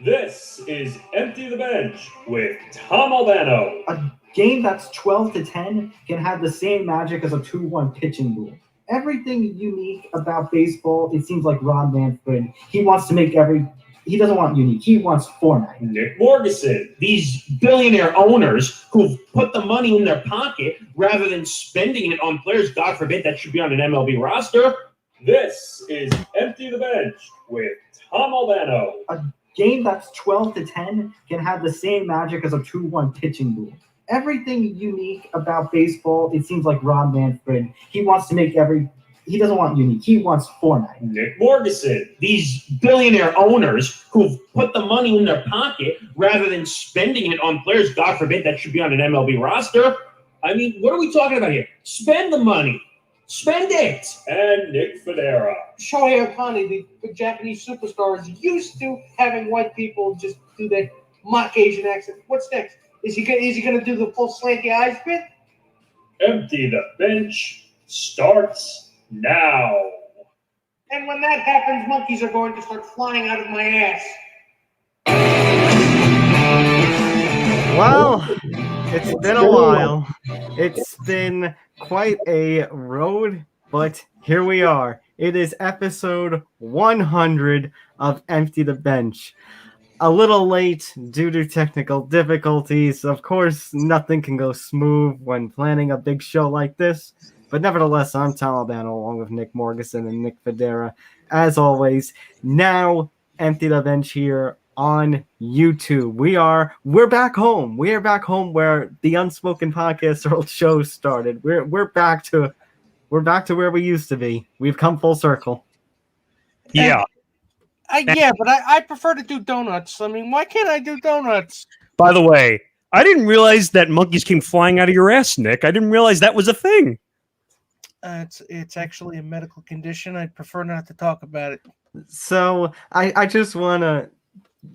This is Empty the Bench with Tom Albano. A game that's 12-10 can have the same magic as a 2-1 pitching duel. Everything unique about baseball, it seems like Ron Manfred, he wants to make he doesn't want unique, he wants format. Nick Morganson. These billionaire owners who've put the money in their pocket rather than spending it on players, God forbid, that should be on an MLB roster. This is Empty the Bench with Tom Albano. A game that's 12-10 can have the same magic as a 2-1 pitching duel. Everything unique about baseball, it seems like Ron Manfred, he wants to make he doesn't want unique, he wants format. Nick Morganson. These billionaire owners who've put the money in their pocket rather than spending it on players, God forbid, that should be on an MLB roster. I mean, what are we talking about here? Spend the money. Spend it. And Nick Federa. Shohei Ohtani, the Japanese superstar, is used to having white people just do the mock Asian accent. What's next? Is he going to do the full slanty eyes bit? Empty the Bench starts now. And when that happens, monkeys are going to start flying out of my ass. Well, it's been a while. It's been quite a road, but here we are. It is episode 100 of Empty the Bench. A little late due to technical difficulties. Of course, nothing can go smooth when planning a big show like this. But nevertheless, I'm Tom Albano along with Nick Morganson and Nick Federa. As always, now Empty the Bench here on YouTube. We're back home. We are back home where the Unspoken Podcast show started. We're back to where we used to be. We've come full circle. Yeah. But I prefer to do donuts. I mean, why can't I do donuts? By the way, I didn't realize that monkeys came flying out of your ass, Nick. I didn't realize that was a thing. It's actually a medical condition. I'd prefer not to talk about it. So I just want to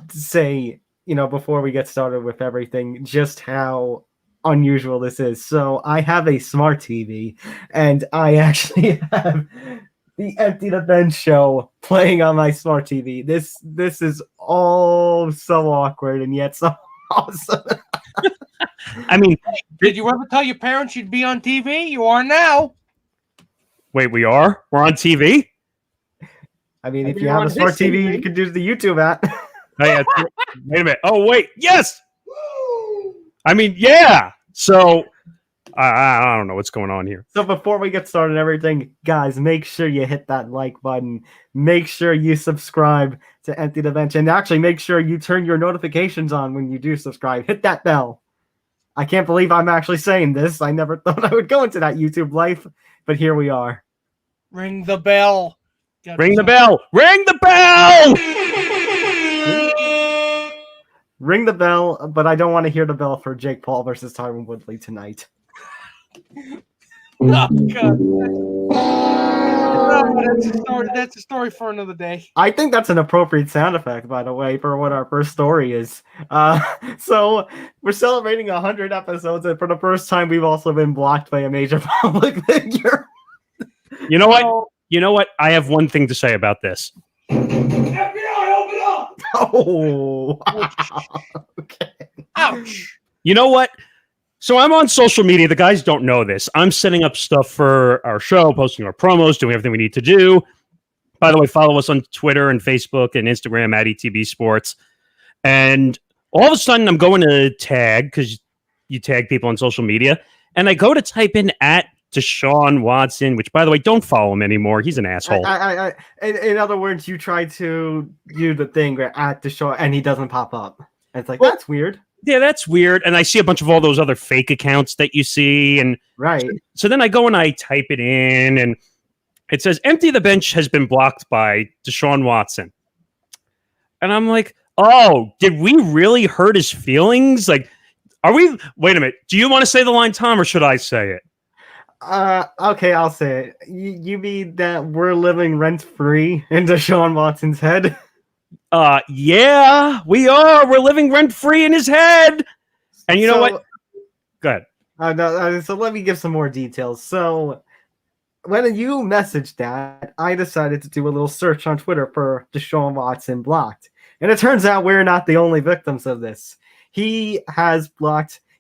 say, before we get started with everything, just how unusual this is. So I have a smart TV, and I actually have the Empty the Bench show playing on my smart TV. This is all so awkward and yet so awesome. I mean, did you ever tell your parents you'd be on TV? You are now. Wait, we're on TV? I mean, if you have a smart TV, you can do the YouTube app. Oh, yeah. Wait a minute. Oh, wait. Yes. I mean, yeah. So I don't know what's going on here. So before we get started and everything, guys, make sure you hit that like button. Make sure you subscribe to Empty the Bench. And actually, make sure you turn your notifications on when you do subscribe. Hit that bell. I can't believe I'm actually saying this. I never thought I would go into that YouTube life, but here we are. Ring the bell. Ring the bell. Ring the bell! Ring the bell, but I don't want to hear the bell for Jake Paul versus Tyron Woodley tonight. Oh, God. That's a story for another day. I think that's an appropriate sound effect, by the way, for what our first story is. So we're celebrating 100 episodes, and for the first time, we've also been blocked by a major public figure. You know what? You know what? I have one thing to say about this. FBI, open up! Oh, wow. Okay. Ouch! You know what? So I'm on social media. The guys don't know this. I'm setting up stuff for our show, posting our promos, doing everything we need to do. By the way, follow us on Twitter and Facebook and Instagram at ETB Sports. And all of a sudden, I'm going to tag, because you tag people on social media, and I go to type in at Deshaun Watson, which, by the way, don't follow him anymore. He's an asshole. In other words, you try to do the thing where at Deshaun, and he doesn't pop up. And it's like, well, that's weird. Yeah, that's weird. And I see a bunch of all those other fake accounts that you see. And right. So then I go and I type it in, and it says, Empty the Bench has been blocked by Deshaun Watson. And I'm like, oh, did we really hurt his feelings? Like, wait a minute. Do you want to say the line, Tom, or should I say it? Okay, I'll say it. You mean that we're living rent-free in Deshaun Watson's head? Yeah, we are. We're living rent-free in his head. And you know what? Go ahead. So let me give some more details. So when you messaged that, I decided to do a little search on Twitter for Deshaun Watson blocked. And it turns out we're not the only victims of this. He's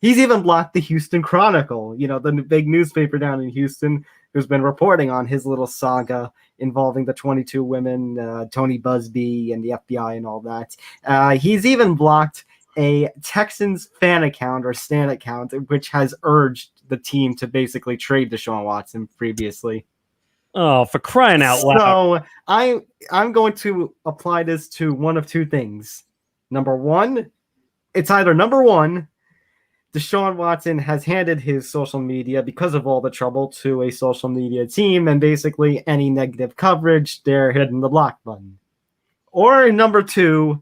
even blocked the Houston Chronicle, the big newspaper down in Houston, who's been reporting on his little saga involving the 22 women, Tony Busby and the FBI and all that. He's even blocked a Texans fan account or Stan account, which has urged the team to basically trade Deshaun Watson previously. Oh, for crying out loud. So I'm going to apply this to one of two things. Number one, Deshaun Watson has handed his social media, because of all the trouble, to a social media team, and basically any negative coverage, they're hitting the block button. Or number two,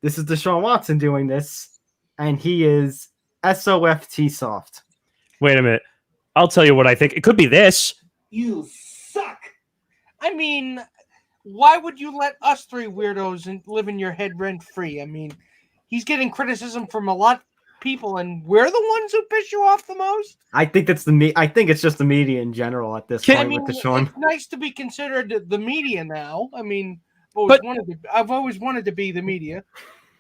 this is Deshaun Watson doing this, and he is SOFT soft. Wait a minute. I'll tell you what I think. It could be this. You suck. I mean, why would you let us three weirdos live in your head rent free? I mean, he's getting criticism from a lot of people, and we're the ones who piss you off the most. I think it's just the media in general at this point with Deshaun. It's nice to be considered the media now. I mean, I've always wanted to be the media.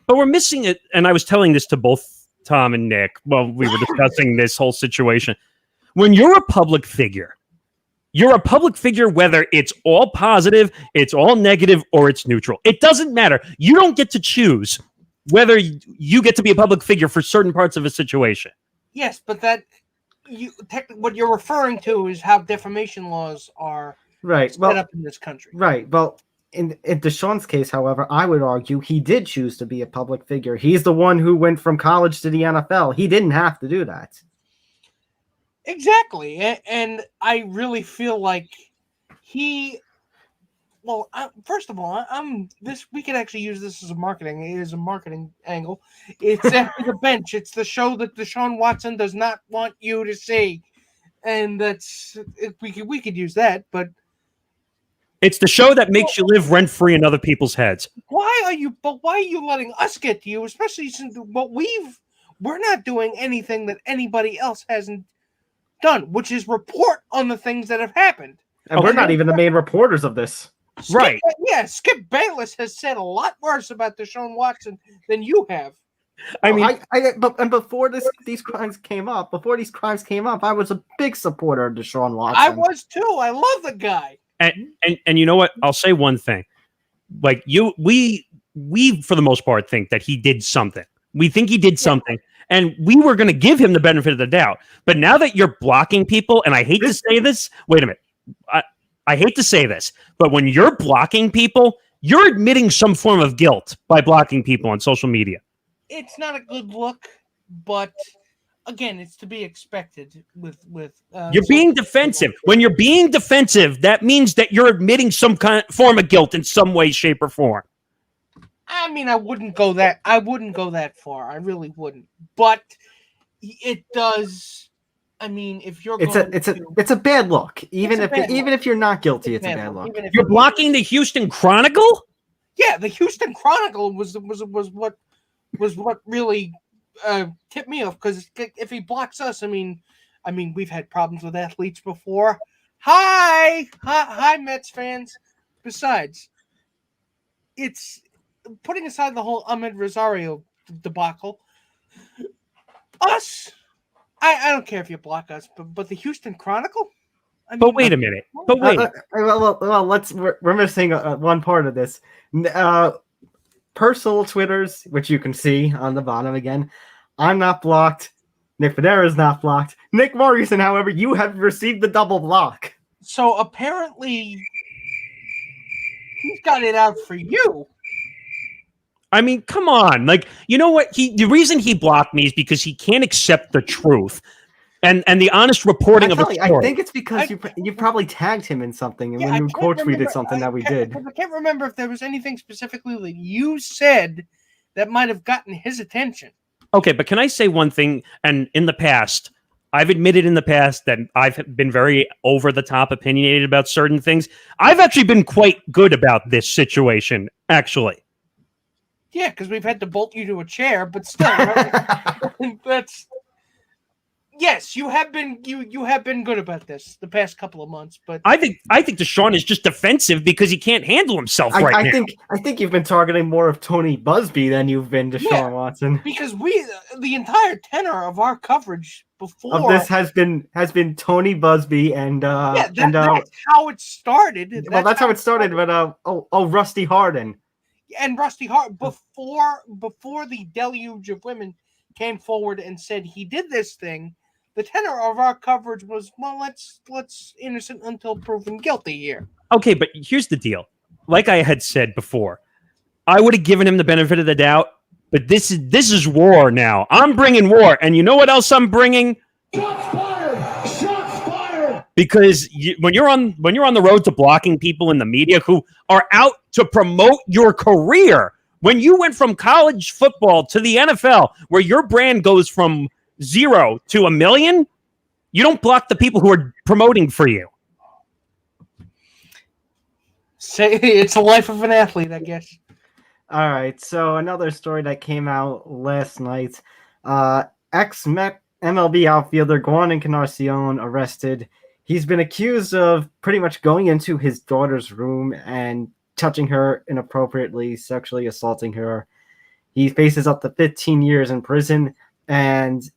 But we're missing it, and I was telling this to both Tom and Nick while we were discussing this whole situation. When you're a public figure, whether it's all positive, it's all negative, or it's neutral. It doesn't matter. You don't get to choose whether you get to be a public figure for certain parts of a situation. Yes, but what you're referring to is how defamation laws are set up in this country. Right. Well, in Deshaun's case, however, I would argue he did choose to be a public figure. He's the one who went from college to the NFL. He didn't have to do that. Exactly. And I really feel like first of all, we could actually use this as a marketing angle. It's After the Bench. It's the show that Deshaun Watson does not want you to see. And we could use that, but it's the show that makes you live rent free in other people's heads. Why are you letting us get to you, especially since we're not doing anything that anybody else hasn't done, which is report on the things that have happened. And we're not even the main reporters of this. Right. Skip Bayless has said a lot worse about Deshaun Watson than you have. I mean, before these crimes came up, I was a big supporter of Deshaun Watson. I was too. I love the guy. And you know what? I'll say one thing. Like we for the most part think that he did something. We think he did something, and we were going to give him the benefit of the doubt. But now that you're blocking people, and I hate to say this, wait a minute. I hate to say this, but when you're blocking people, you're admitting some form of guilt by blocking people on social media. It's not a good look, but again, it's to be expected with you're being defensive. When you're being defensive, that means that you're admitting some kind of form of guilt in some way, shape, or form. I mean, I wouldn't go that far. I really wouldn't. But it does. I mean, if you're it's a bad look. Even if you're not guilty, it's a bad look. You're blocking the Houston Chronicle? Yeah, the Houston Chronicle was what really tipped me off, because if he blocks us, I mean, we've had problems with athletes before. Hi, Mets fans. Besides, it's putting aside the whole Ahmed Rosario debacle. Us, I don't care if you block us, but the Houston Chronicle. But wait a minute. We're missing one part of this. Personal Twitters, which you can see on the bottom again. I'm not blocked. Nick Federa is not blocked. Nick Morrison, however, you have received the double block. So apparently, he's got it out for you. I mean, come on. Like, you know what? The reason he blocked me is because he can't accept the truth and the honest reporting of the story. I think it's because you probably tagged him in something, and when you quote tweeted something that we did. I can't remember if there was anything specifically that you said that might have gotten his attention. Okay, but can I say one thing? And in the past, I've admitted that I've been very over-the-top opinionated about certain things. I've actually been quite good about this situation, actually. Yeah, because we've had to bolt you to a chair, but still, right? Yes, you have been good about this the past couple of months, but I think Deshaun is just defensive because he can't handle himself now. I think you've been targeting more of Tony Busby than you've been Deshaun Watson. because the entire tenor of our coverage before Of this has been Tony Busby and that's how it started. well, that's how it started. But Rusty Harden. And Rusty Hart before the deluge of women came forward and said he did this thing. The tenor of our coverage was, well, let's innocent until proven guilty here. Okay, but here's the deal. Like I had said before, I would have given him the benefit of the doubt, but this is war now. I'm bringing war, and you know what else I'm bringing? Shots fired! Shots fired! Because when you're on the road to blocking people in the media who are out to promote your career, when you went from college football to the NFL, where your brand goes from 0 to 1 million, you don't block the people who are promoting for you. Say it's the life of an athlete, I guess. All right, so another story that came out last night. Ex-MLB outfielder Juan Encarnacion arrested. He's been accused of pretty much going into his daughter's room and touching her inappropriately, sexually assaulting her. He faces up to 15 years in prison. And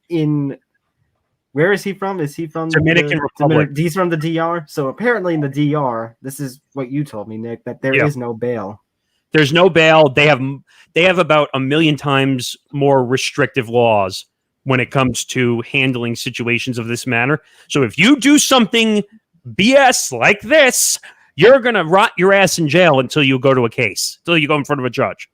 where is he from? Is he from Dominican Republic? He's from the DR. So apparently in the DR, this is what you told me, Nick, that there is no bail. There's no bail. They have about 1 million times more restrictive laws when it comes to handling situations of this manner. So if you do something BS like this, you're going to rot your ass in jail until you go to a case, until you go in front of a judge.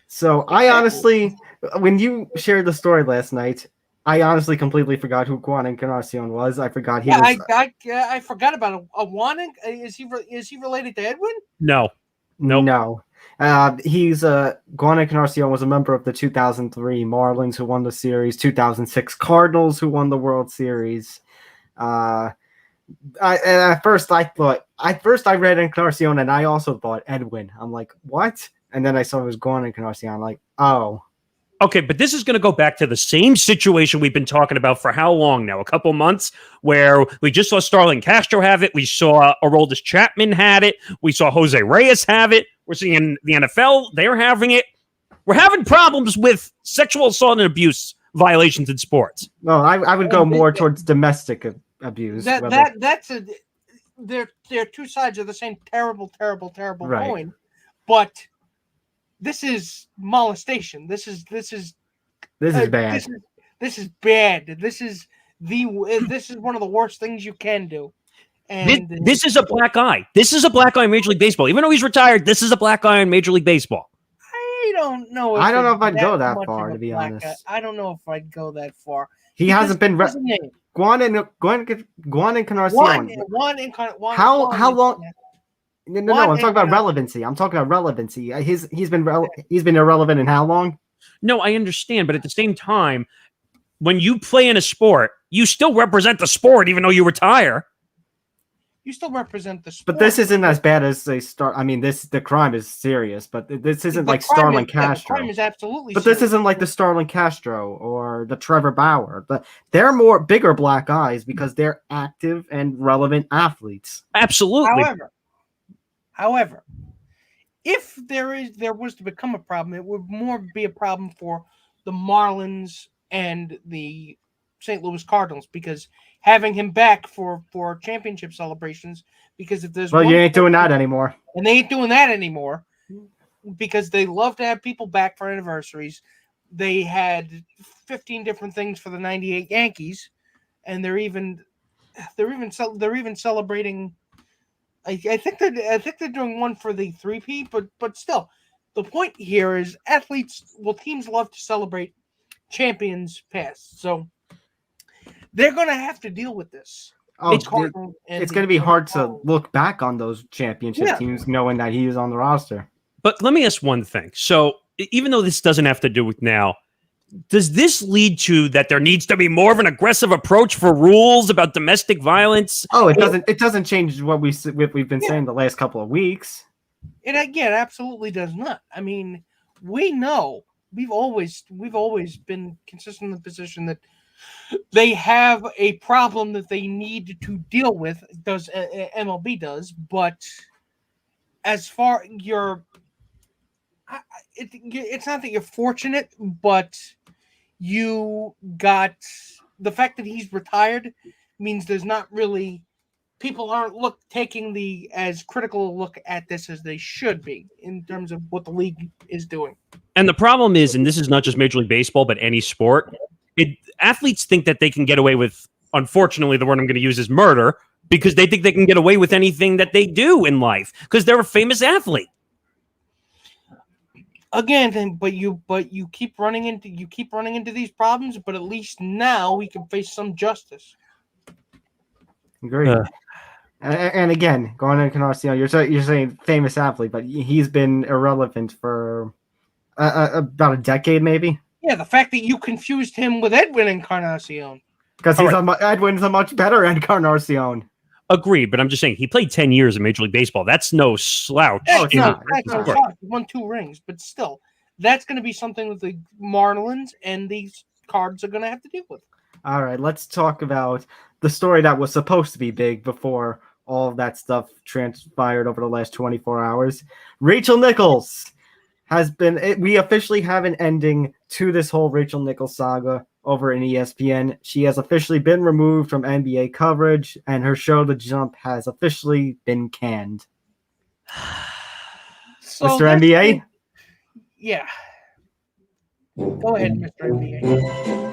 So I honestly, when you shared the story last night, I honestly completely forgot who Juan Encarnacion was. I forgot he was. I forgot about a Juan. Is he related to Edwin? No. Nope. No. Juan Encarnacion was a member of the 2003 Marlins who won the series, 2006 Cardinals who won the World Series. At first I read Encarnacion and I also thought Edwin. I'm like, what? And then I saw it was Juan Encarnacion. I'm like, oh. Okay, but this is going to go back to the same situation we've been talking about for how long now? A couple months, where we just saw Starlin Castro have it. We saw Aroldis Chapman had it. We saw Jose Reyes have it. We're seeing the NFL, they're having it. We're having problems with sexual assault and abuse violations in sports. Well, I would go more towards domestic abuse. They're two sides of the same terrible Right. coin. But this is molestation. This is bad. This is bad. This is one of the worst things you can do. And this is a black eye. This is a black eye in Major League Baseball. Even though he's retired, this is a black eye in Major League Baseball. I don't know. I don't know if I'd go that far, to be honest. I don't know if I'd go that far. He hasn't been Juan Encarnacion. How long? No, I'm talking about relevancy. He's been irrelevant in how long? No, I understand, but at the same time, when you play in a sport, you still represent the sport, even though you retire. You still represent the sport. But this isn't as bad as they start. I mean, the crime is serious, but this isn't like Starlin Castro. The crime is absolutely But serious. this isn't like the Starlin Castro or the Trevor Bauer. They're bigger black eyes because they're active and relevant athletes. Absolutely. However, if there was to become a problem, it would more be a problem for the Marlins and the St. Louis Cardinals, because having him back for championship celebrations, because if there's you ain't doing that anymore. And they ain't doing that anymore because they love to have people back for anniversaries. They had 15 different things for the 98 Yankees, and they're even celebrating. I think they're doing one for the 3P, but still, the point here is teams love to celebrate champions past, so they're going to have to deal with this. It's going to be hard to look back on those championship teams knowing that he is on the roster. But let me ask one thing. So even though this doesn't have to do with now, does this lead to that there needs to be more of an aggressive approach for rules about domestic violence? Oh, it doesn't change what we've been saying the last couple of weeks. It again absolutely does not. I mean, we know we've always been consistent in the position that they have a problem that they need to deal with. Does MLB does, but as far it's not that you're fortunate, but you got the fact that he's retired means there's not really people aren't taking the as critical a look at this as they should be in terms of what the league is doing. And the problem is, and this is not just Major League Baseball, but any sport, athletes think that they can get away with, unfortunately, the word I'm going to use is murder, because they think they can get away with anything that they do in life because they're a famous athlete. Again, but you keep running into these problems, but at least now we can face some justice. Great. And again, going to Encarnacion, you're saying famous athlete, but he's been irrelevant for about a decade, maybe. Yeah, the fact that you confused him with Edwin Encarnacion. Because Edwin's a much better Encarnacion. Agreed, but I'm just saying he played 10 years in Major League Baseball. That's no slouch. That's no slouch. He won 2 rings, but still, that's going to be something that the Marlins and these Cards are going to have to deal with. All right, let's talk about the story that was supposed to be big before all of that stuff transpired over the last 24 hours. Rachel Nichols we officially have an ending to this whole Rachel Nichols saga over in ESPN. She has officially been removed from NBA coverage, and her show, The Jump, has officially been canned. So Mr. NBA? Yeah. Go ahead, Mr. NBA.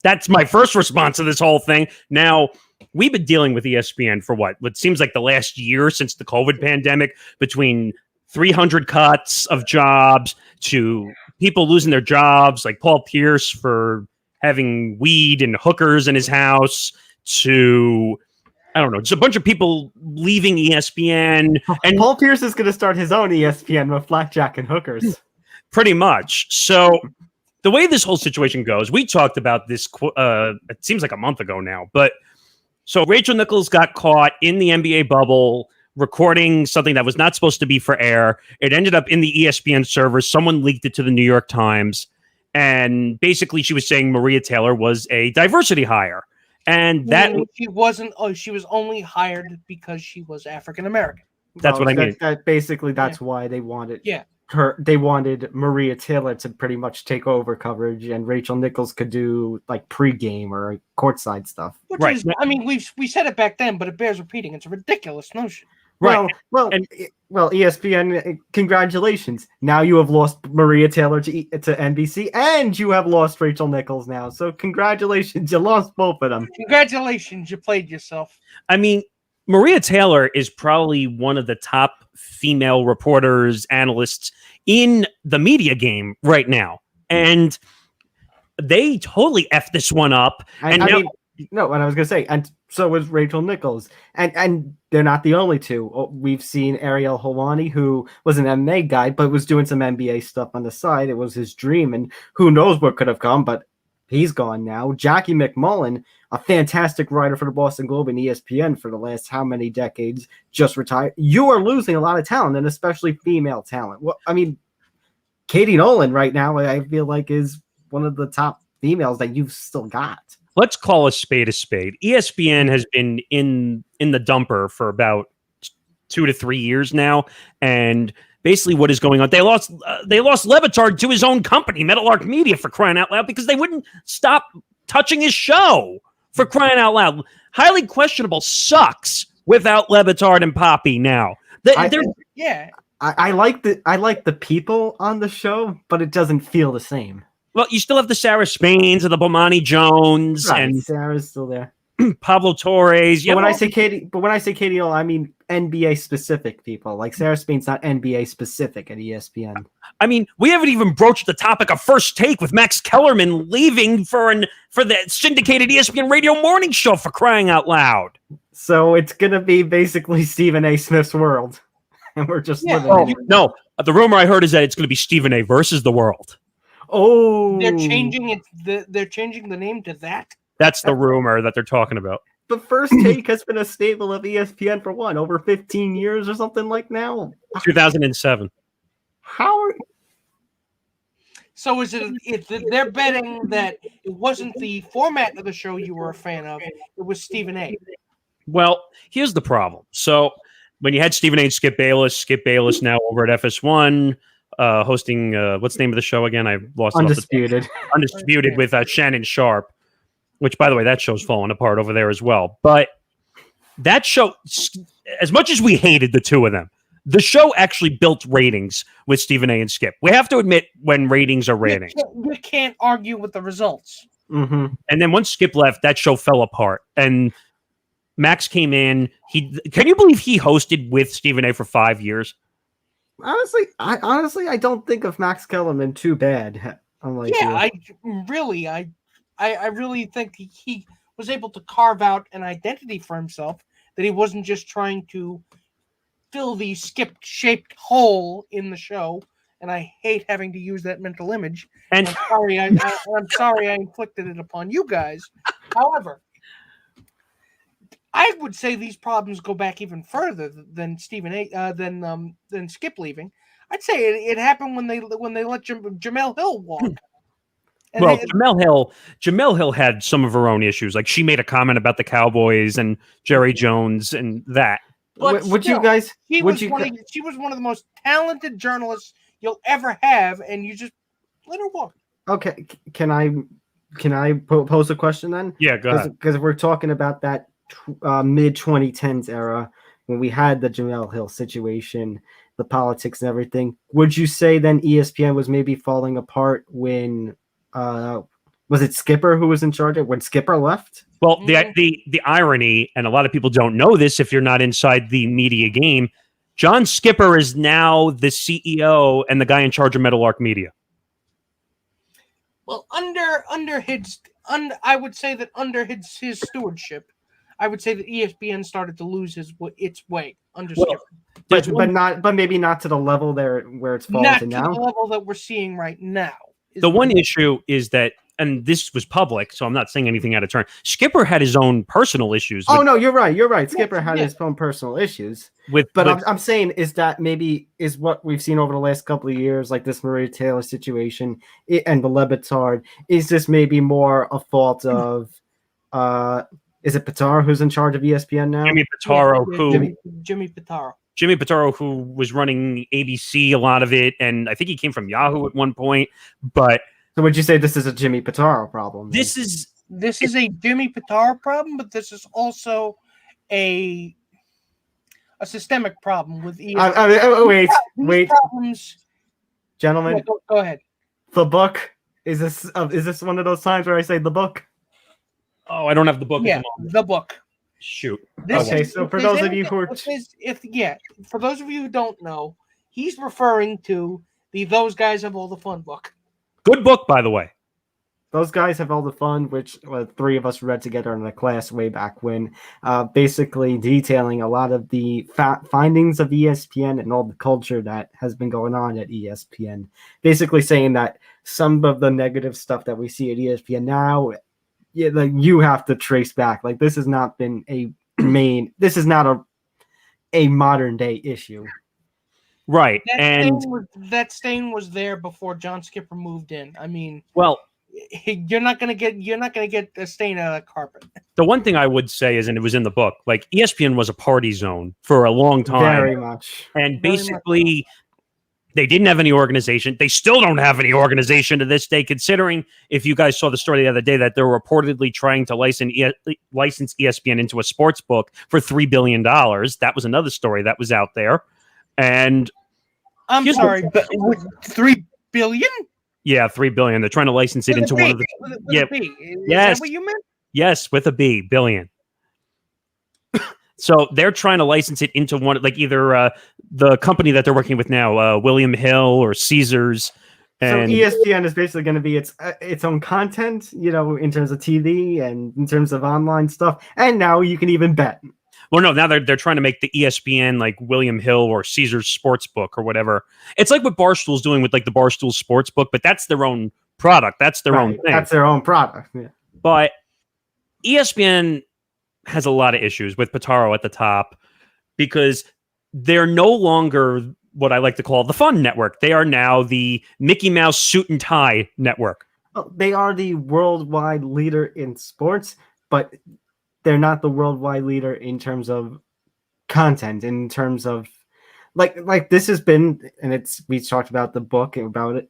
That's my first response to this whole thing. Now, we've been dealing with ESPN for what seems like the last year since the COVID pandemic, between 300 cuts of jobs to people losing their jobs, like Paul Pierce for having weed and hookers in his house, to, I don't know, just a bunch of people leaving ESPN. And Paul Pierce is going to start his own ESPN with blackjack and hookers. Pretty much. So the way this whole situation goes, we talked about this, it seems like a month ago now, but so Rachel Nichols got caught in the NBA bubble recording something that was not supposed to be for air. It ended up in the ESPN servers. Someone leaked it to the New York Times. And basically she was saying Maria Taylor was a diversity hire. And that she wasn't. Oh, she was only hired because she was African American. That's what I mean. That's why they wanted. Yeah. They wanted Maria Taylor to pretty much take over coverage, and Rachel Nichols could do like pregame or courtside stuff. Which right. is, I mean, we said it back then, but it bears repeating. It's a ridiculous notion. Right. Well, ESPN, congratulations. Now you have lost Maria Taylor to NBC, and you have lost Rachel Nichols now. So congratulations, you lost both of them. Congratulations, you played yourself. I mean, Maria Taylor is probably one of the top female reporters, analysts in the media game right now. And they totally effed this one up. And I mean, what I was going to say, and so was Rachel Nichols. And they're not the only two. We've seen Ariel Helwani, who was an MMA guy, but was doing some NBA stuff on the side. It was his dream, and who knows what could have come, but he's gone now. Jackie McMullen, a fantastic writer for the Boston Globe and ESPN for the last how many decades, just retired. You are losing a lot of talent, and especially female talent. Well, I mean, Katie Nolan right now, I feel like, is one of the top females that you've still got. Let's call a spade a spade. ESPN has been in the dumper for about 2 to 3 years now, and basically what is going on, they lost Levitard to his own company, Meadowlark Media, for crying out loud, because they wouldn't stop touching his show, for crying out loud. Highly questionable sucks without Levitard and Poppy now. I like the people on the show, but it doesn't feel the same. Well, you still have the Sarah Spains and the Bomani Jones, right, and Sarah's still there. Pablo Torres. But when I say Katie, I mean NBA specific people. Like Sarah Spain's not NBA specific at ESPN. I mean, we haven't even broached the topic of First Take with Max Kellerman leaving for the syndicated ESPN radio morning show, for crying out loud. So it's gonna be basically Stephen A. Smith's world, and we're just living in it. No, the rumor I heard is that it's going to be Stephen A. versus the world. Oh, they're changing it. They're changing the name to that. That's the rumor that they're talking about. The First Take has been a staple of ESPN for over 15 years or something like now. 2007. So is it they're betting that it wasn't the format of the show you were a fan of, it was Stephen A. Well, here's the problem. So when you had Stephen A. and Skip Bayless now over at FS1, hosting what's the name of the show again? I lost Undisputed. Undisputed with Shannon Sharp, which, by the way, that show's falling apart over there as well. But that show, as much as we hated the two of them, the show actually built ratings with Stephen A. and Skip. We have to admit when ratings are ratings. You can't argue with the results. Mm-hmm. And then once Skip left, that show fell apart. And Max came in. Can you believe he hosted with Stephen A. for 5 years? Honestly, I don't think of Max Kellerman too bad. I really think he was able to carve out an identity for himself, that he wasn't just trying to fill the Skip-shaped hole in the show. And I hate having to use that mental image. And I'm sorry I inflicted it upon you guys. However, I would say these problems go back even further than than Skip leaving. I'd say it happened when they let Jamel Hill walk. And well, Jamel Hill had some of her own issues. Like she made a comment about the Cowboys and Jerry Jones and that. But would still, you guys? She was one of the most talented journalists you'll ever have, and you just let her walk. Okay, can I pose a question then? Yeah, go ahead. Because we're talking about that mid 2010s era when we had the Jamel Hill situation, the politics and everything. Would you say then ESPN was maybe falling apart when was it Skipper who was in charge when Skipper left? Well, the irony, and a lot of people don't know this if you're not inside the media game, John Skipper is now the CEO and the guy in charge of Meadowlark Media. Well, I would say that under his stewardship, I would say that ESPN started to lose its way under Skipper. But maybe not to the level there where it's fallen to now. Not to the level that we're seeing right now. The one issue is that, and this was public, so I'm not saying anything out of turn. Skipper had his own personal issues. No, you're right. Skipper had his own personal issues. I'm saying is that maybe is what we've seen over the last couple of years, like this Maria Taylor situation and the Le Batard. Is this maybe more a fault of is it Pitaro who's in charge of ESPN now? Jimmy Pitaro, Jimmy Pitaro, who was running ABC, a lot of it, and I think he came from Yahoo at one point. But so would you say this is a Jimmy Pitaro problem? Then? This is a Jimmy Pitaro problem, but this is also a systemic problem with ESPN. Wait, problems, gentlemen. Yeah, go ahead. The book is this one of those times where I say the book? Oh, I don't have the book. Yeah, the book. Shoot. So for those of you who are for those of you who don't know, he's referring to the "Those Guys Have All the Fun" book. Good book, by the way. Those Guys Have All the Fun, which three of us read together in a class way back when, basically detailing a lot of the findings of ESPN and all the culture that has been going on at ESPN. Basically saying that some of the negative stuff that we see at ESPN now, you have to trace back. Like this has not been this is not a modern day issue. Right. That stain was there before John Skipper moved in. I mean, well, you're not gonna get a stain out of the carpet. The one thing I would say is, and it was in the book, like ESPN was a party zone for a long time. Very much. And basically they didn't have any organization. They still don't have any organization to this day, considering, if you guys saw the story the other day, that they're reportedly trying to license ESPN into a sports book for $3 billion. That was another story that was out there. And I'm sorry, but $3 billion? Yeah, $3 billion. They're trying to license it into one of the. With a B. Is yes. that what you meant? Yes, with a B, billion. So they're trying to license it into one, like either the company that they're working with now, William Hill or Caesars. And so ESPN is basically going to be its own content, in terms of TV and in terms of online stuff. And now you can even bet. Well, no, now they're trying to make the ESPN like William Hill or Caesars Sportsbook or whatever. It's like what Barstool's doing with like the Barstool Sportsbook, but that's their own product. That's their own thing. That's their own product. Yeah. But ESPN has a lot of issues with Pitaro at the top because they're no longer what I like to call the fun network. They are now the Mickey Mouse suit and tie network. Well, they are the worldwide leader in sports, but they're not the worldwide leader in terms of content, in terms of like this has been, and we talked about the book about it,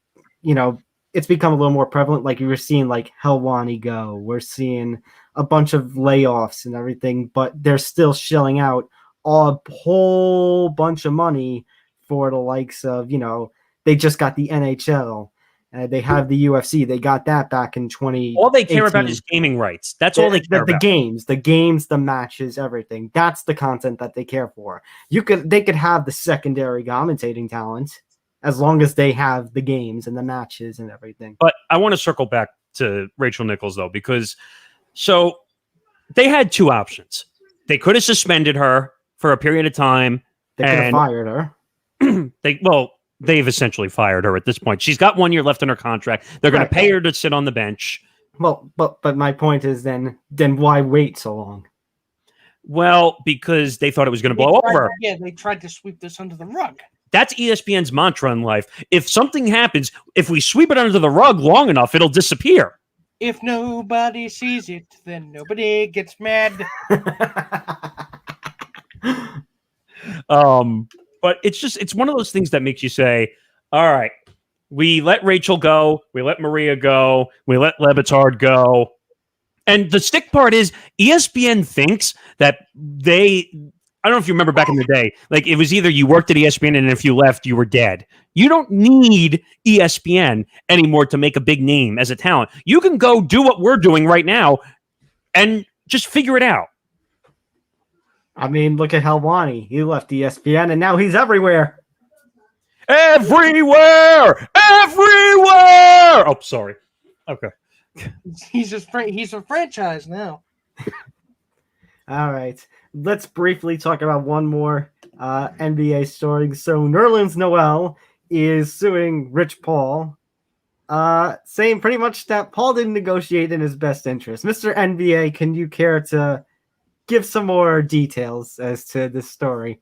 it's become a little more prevalent. Like you were seeing like Helwani go, we're seeing a bunch of layoffs and everything, but they're still shelling out a whole bunch of money for the likes of, they just got the NHL. They have the UFC. They got that back in 2018. All they care about is gaming rights. That's all they care about. The games, the matches, everything. That's the content that they care for. They could have the secondary commentating talent as long as they have the games and the matches and everything. But I want to circle back to Rachel Nichols, though, because they had two options. They could have suspended her for a period of time. They could have fired her. They've essentially fired her at this point. She's got 1 year left in her contract. They're going to pay her to sit on the bench. Well, but my point is then why wait so long? Well, because they thought it was going to blow over. Yeah, they tried to sweep this under the rug. That's ESPN's mantra in life. If something happens, if we sweep it under the rug long enough, it'll disappear. If nobody sees it, then nobody gets mad. But it's one of those things that makes you say, all right, we let Rachel go, we let Maria go, we let Levitard go. And the stick part is ESPN thinks that I don't know if you remember back in the day, like it was either you worked at ESPN and if you left, you were dead. You don't need ESPN anymore to make a big name as a talent. You can go do what we're doing right now and just figure it out. I mean, look at Helwani. He left ESPN and now he's everywhere. Everywhere! Oh, sorry. Okay. He's a franchise now. All right. Let's briefly talk about one more NBA story. So Nerlens Noel is suing Rich Paul, saying pretty much that Paul didn't negotiate in his best interest. Mr. NBA, can you care to give some more details as to this story?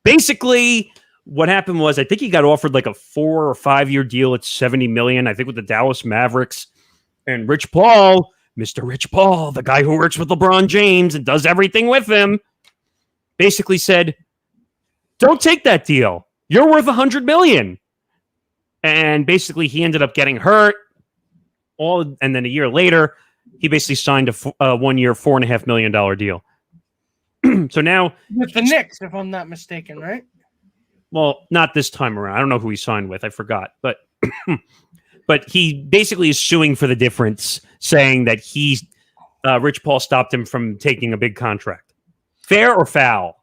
Basically, what happened was I think he got offered like a 4 or 5 year deal at $70 million, I think with the Dallas Mavericks. And Rich Paul, Mr. Rich Paul, the guy who works with LeBron James and does everything with him, basically said, don't take that deal. You're worth $100 million. And basically he ended up getting hurt. And then a year later, he basically signed a 1 year, $4.5 million deal. So now with the Knicks, if I'm not mistaken, right? Well, not this time around. I don't know who he signed with. I forgot. But but he basically is suing for the difference, saying that Rich Paul stopped him from taking a big contract. Fair or foul?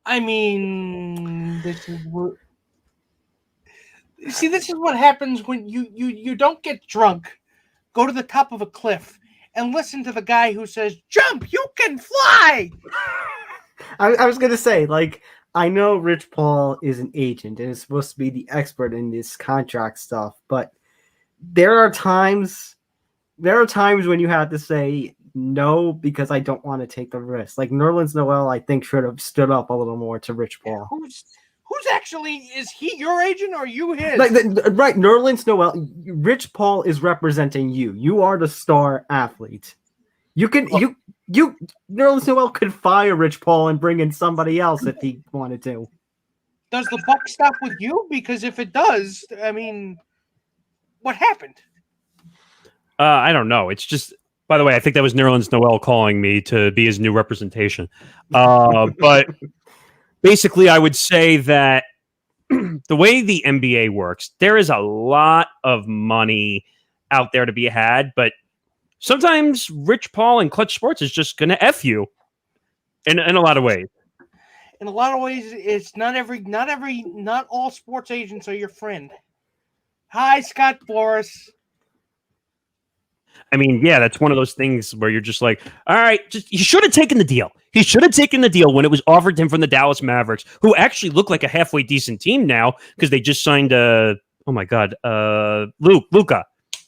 I mean, this is what happens when you don't get drunk, go to the top of a cliff, and listen to the guy who says, "Jump, you can fly." I was going to say, like, I know Rich Paul is an agent and is supposed to be the expert in this contract stuff, but there are times when you have to say no because I don't want to take the risk. Like Nerlens Noel, I think should have stood up a little more to Rich Paul. Who's actually, is he your agent or you his? Right, Nerlens Noel, Rich Paul is representing you. You are the star athlete. Nerlens Noel could fire Rich Paul and bring in somebody else if he wanted to. Does the buck stop with you? Because if it does, I mean, what happened? I don't know. It's just, by the way, I think that was Nerlens Noel calling me to be his new representation. But basically, I would say that the way the NBA works, there is a lot of money out there to be had, but sometimes Rich Paul and Clutch Sports is just going to F you in a lot of ways. In a lot of ways, it's not all sports agents are your friend. Hi, Scott Boras. I mean, yeah, that's one of those things where you're just like, all right, he should have taken the deal. He should have taken the deal when it was offered to him from the Dallas Mavericks, who actually look like a halfway decent team now because they just signed Luka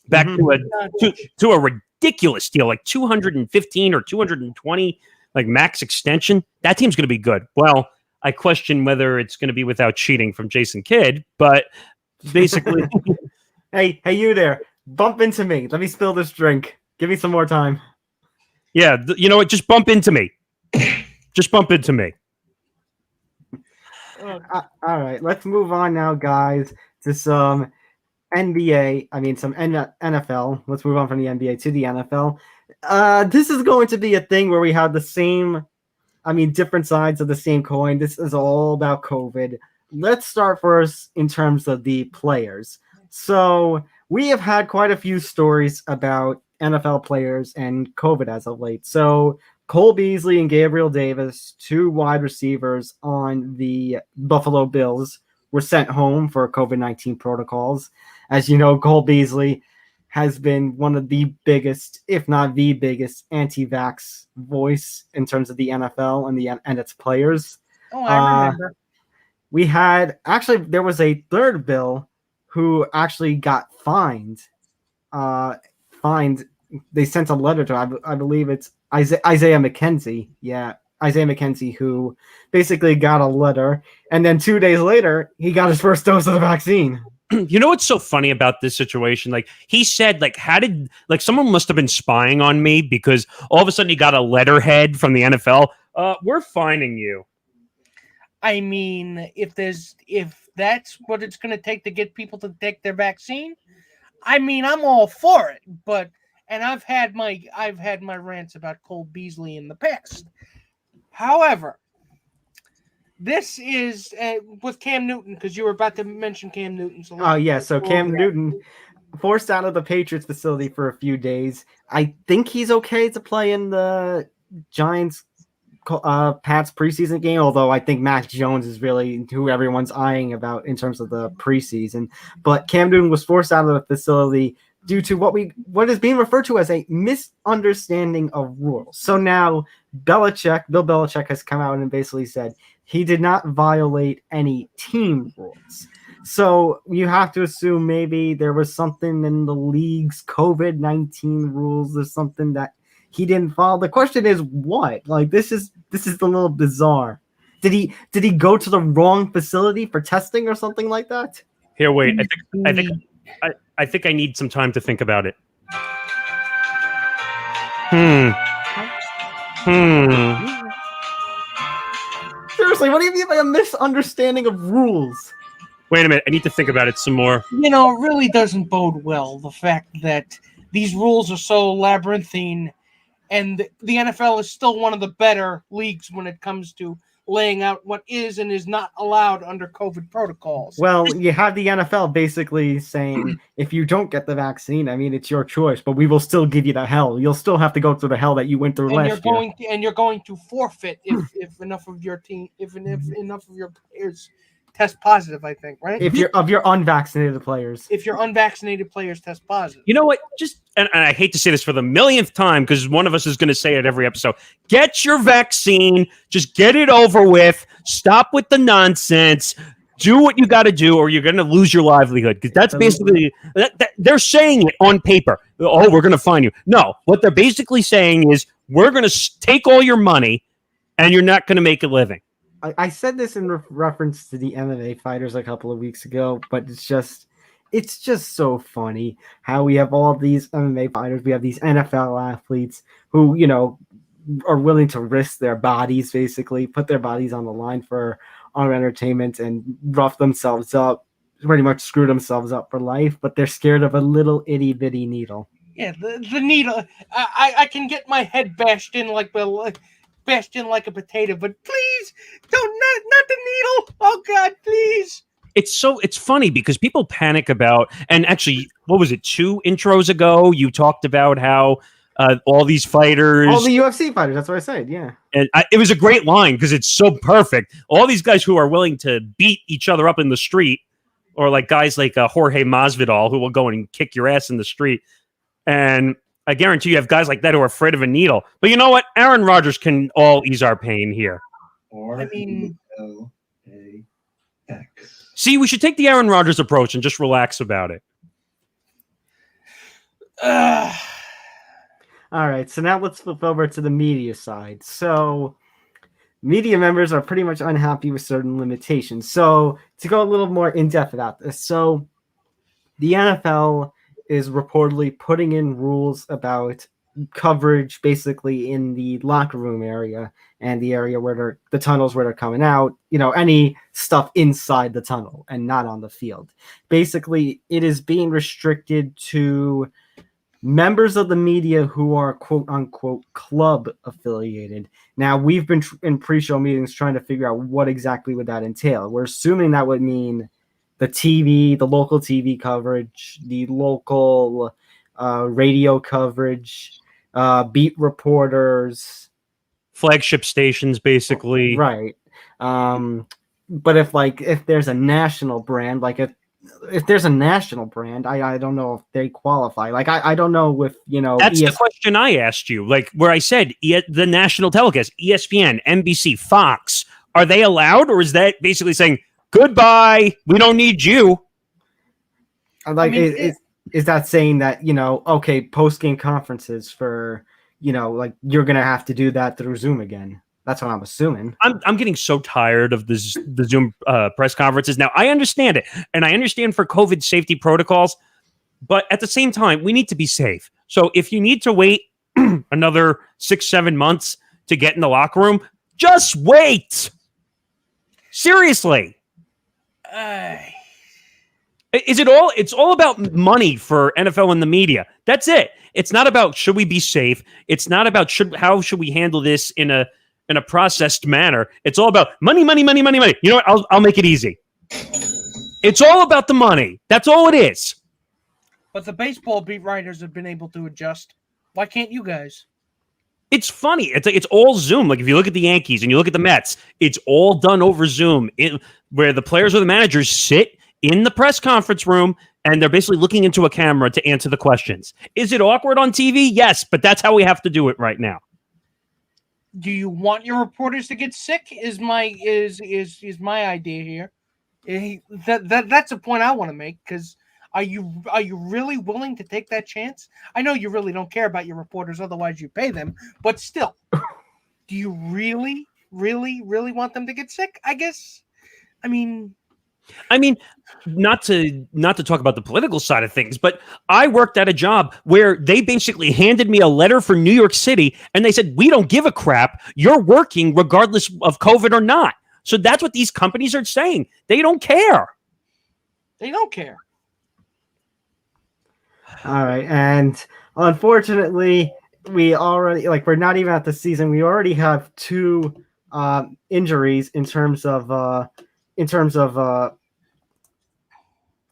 back to a ridiculous deal, like 215 or 220 like max extension, that team's going to be good. Well, I question whether it's going to be without cheating from Jason Kidd, but basically, Hey, you there. Bump into me. Let me spill this drink. Give me some more time. yeah, you know what? Just bump into me. Just bump into me. All right, let's move on now, guys, to some NBA. I mean, some NFL. Let's move on from the NBA to the NFL. This is going to be a thing where we have the same, different sides of the same coin. This is all about COVID. Let's start first in terms of the players. So we have had quite a few stories about NFL players and COVID as of late. So Cole Beasley and Gabriel Davis, 2 wide receivers on the Buffalo Bills, were sent home for COVID-19 protocols. As you know, Cole Beasley has been one of the biggest, if not the biggest, anti-vax voice in terms of the NFL and its players. Oh, I remember. There was a third Bill who actually got fined. They sent a letter to, I believe it's Isaiah McKenzie. Yeah, Isaiah McKenzie, who basically got a letter, and then 2 days later, he got his first dose of the vaccine. You know what's so funny about this situation? Like, he said, someone must have been spying on me, because all of a sudden he got a letterhead from the NFL. We're fining you. I mean, if that's what it's going to take to get people to take their vaccine, I mean, I'm all for it. And I've had my rants about Cole Beasley in the past. However, this is with Cam Newton, because you were about to mention Cam Newton. So Cam Newton forced out of the Patriots facility for a few days. I think he's okay to play in the Giants Pats preseason game, although I think Mac Jones is really who everyone's eyeing about in terms of the preseason. But Cam Newton was forced out of the facility due to what is being referred to as a misunderstanding of rules. So now Bill Belichick has come out and basically said he did not violate any team rules. So you have to assume maybe there was something in the league's COVID-19 rules or something that he didn't follow. The question is what? Like, this is a little bizarre. Did he go to the wrong facility for testing or something like that? Here, wait. I think I need some time to think about it. Seriously, what do you mean by a misunderstanding of rules? Wait a minute. I need to think about it some more. You know, it really doesn't bode well, the fact that these rules are so labyrinthine, and the NFL is still one of the better leagues when it comes to laying out what is and is not allowed under COVID protocols. Well, you have the NFL basically saying, if you don't get the vaccine, it's your choice, but we will still give you the hell. You'll still have to go through the hell that you went through last year. And you're going to forfeit if enough of your team, if enough of your players test positive, I think, right? If your unvaccinated players. If your unvaccinated players test positive. You know what? And I hate to say this for the millionth time, because one of us is going to say it every episode. Get your vaccine. Just get it over with. Stop with the nonsense. Do what you got to do, or you're going to lose your livelihood. Because that's basically they're saying it on paper. Oh, we're going to fine you. No, what they're basically saying is we're going to take all your money, and you're not going to make a living. I said this in reference to the MMA fighters a couple of weeks ago, but it's just so funny how we have all these MMA fighters, we have these NFL athletes who, are willing to risk their bodies, basically put their bodies on the line for our entertainment and rough themselves up, pretty much screw themselves up for life, but they're scared of a little itty bitty needle. Yeah, the needle. I can get my head bashed in like a potato, but please don't, not the needle. Oh God, please. It's funny because people panic about, and actually, what was it? 2 intros ago, you talked about how all these fighters, all the UFC fighters. That's what I said. Yeah, and it was a great line because it's so perfect. All these guys who are willing to beat each other up in the street, or like guys like Jorge Masvidal who will go and kick your ass in the street, and I guarantee you have guys like that who are afraid of a needle. But you know what? Aaron Rodgers can all ease our pain here. See, we should take the Aaron Rodgers approach and just relax about it. All right, so now let's flip over to the media side. So, media members are pretty much unhappy with certain limitations. So, to go a little more in depth about this, so the NFL is reportedly putting in rules about coverage basically in the locker room area and the area where the tunnels where they're coming out, any stuff inside the tunnel and not on the field. Basically, it is being restricted to members of the media who are quote unquote club affiliated. Now, we've been in pre-show meetings trying to figure out what exactly would that entail. We're assuming that would mean the local TV coverage, the local radio coverage, beat reporters, Flagship stations, basically. right? But if there's a national brand, if there's a national brand, I don't know if they qualify. I don't know if That's the question I asked you. Where I said the national telecast, ESPN, NBC, Fox, are they allowed, or is that basically saying goodbye? We don't need you. Is that saying that okay, post game conferences for you're gonna have to do that through Zoom again? That's what I'm assuming. I'm getting so tired of the Zoom press conferences now. I understand it, and I understand for COVID safety protocols, but at the same time, we need to be safe. So if you need to wait another 6-7 months to get in the locker room, just wait. Seriously. Is it all? It's all about money for NFL and the media. That's it. It's not about should we be safe. It's not about how should we handle this in a processed manner. It's all about money, money, money, money, money. You know what? I'll make it easy. It's all about the money. That's all it is. But the baseball beat writers have been able to adjust. Why can't you guys? It's funny. It's all Zoom. If you look at the Yankees and you look at the Mets, it's all done over Zoom, where the players or the managers sit in the press conference room and they're basically looking into a camera to answer the questions. Is it awkward on TV? Yes, but that's how we have to do it right now. Do you want your reporters to get sick? Is my idea here. That's a point I want to make, because are you really willing to take that chance? I know you really don't care about your reporters, otherwise you pay them, but still, do you really, really, really want them to get sick? I guess. I mean, not to talk about the political side of things, but I worked at a job where they basically handed me a letter for New York City and they said, we don't give a crap. You're working regardless of COVID or not. So that's what these companies are saying. They don't care. They don't care. All right. And unfortunately, we already, we're not even at the season. We already have 2 injuries in terms of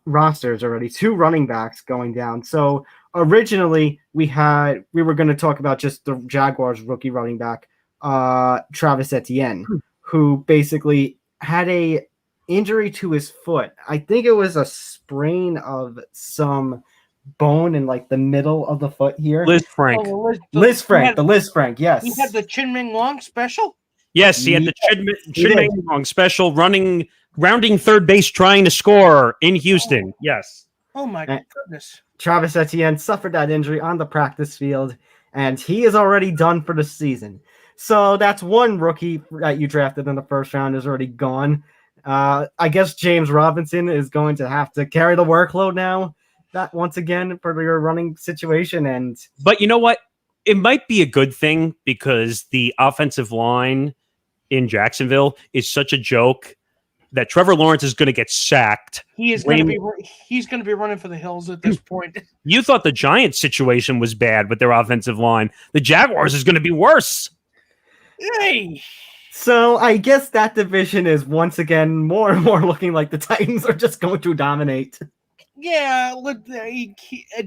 rosters already. 2 running backs going down. So originally we were going to talk about just the Jaguars rookie running back, Travis Etienne, who basically had a injury to his foot. I think it was a sprain of some bone in the middle of the foot here. Liz Frank. The Liz Frank, yes. He had the Chin Ming Long special? Yes, he had the Chin Ming Long special, rounding third base, trying to score in Houston. Yes. Oh my goodness. Travis Etienne suffered that injury on the practice field, and he is already done for the season. So that's one rookie that you drafted in the first round is already gone. I guess James Robinson is going to have to carry the workload now, that once again for your running situation. But you know what? It might be a good thing, because the offensive line in Jacksonville is such a joke that Trevor Lawrence is going to get sacked. He's going to be running for the hills at this point. You thought the Giants situation was bad with their offensive line. The Jaguars is going to be worse. Hey. So I guess that division is once again more and more looking like the Titans are just going to dominate. Yeah,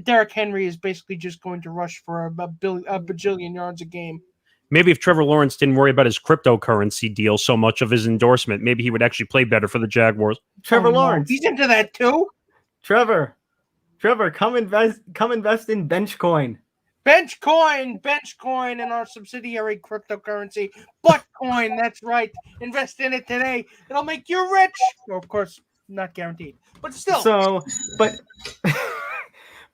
Derrick Henry is basically just going to rush for a bajillion yards a game. Maybe if Trevor Lawrence didn't worry about his cryptocurrency deal so much of his endorsement, maybe he would actually play better for the Jaguars. Trevor Lawrence. He's into that too. Trevor, come invest in Benchcoin. Benchcoin in our subsidiary cryptocurrency. Buttcoin, that's right. Invest in it today. It'll make you rich. Well, of course, not guaranteed, but still. So, but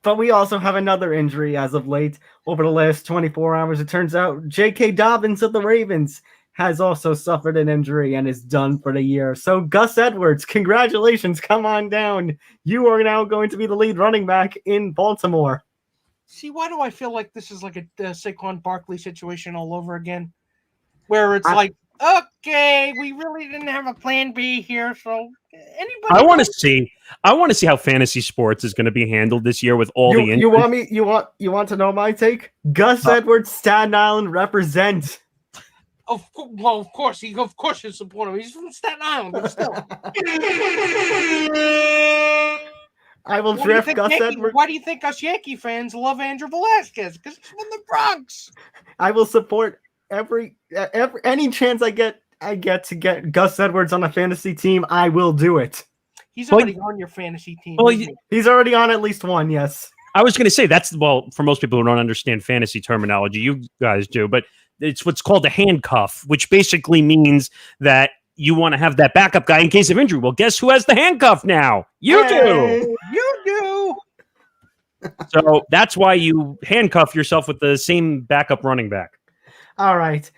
But we also have another injury as of late. Over the last 24 hours, it turns out JK Dobbins of the Ravens has also suffered an injury and is done for the year. So Gus Edwards, congratulations. Come on down. You are now going to be the lead running back in Baltimore. See, why do I feel like this is like a Saquon Barkley situation all over again? Where it's like, okay, we really didn't have a plan B here, so anybody. I want to see how fantasy sports is going to be handled this year with all the injuries. You want to know my take? Gus Edwards, Staten Island represent. Of course he's supporter. He's from Staten Island, but still. I will draft Gus Edwards. Why do you think us Yankee fans love Andrew Velasquez? Because he's from the Bronx. I will support any chance I get to get Gus Edwards on a fantasy team. I will do it. He's already on your fantasy team. Well, he's already on at least one. Yes. I was going to say for most people who don't understand fantasy terminology, you guys do, but it's what's called a handcuff, which basically means that you want to have that backup guy in case of injury. Well, guess who has the handcuff now? You do. You do. So that's why you handcuff yourself with the same backup running back. All right.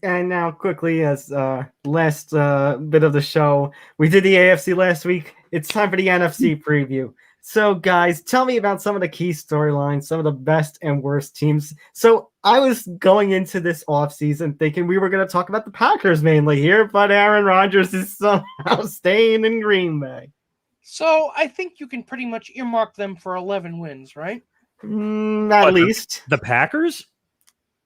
And now quickly, as last bit of the show, we did the AFC last week. It's time for the NFC preview. So, guys, tell me about some of the key storylines, some of the best and worst teams. So, I was going into this offseason thinking we were going to talk about the Packers mainly here, but Aaron Rodgers is somehow staying in Green Bay. So, I think you can pretty much earmark them for 11 wins, right? At least. The Packers?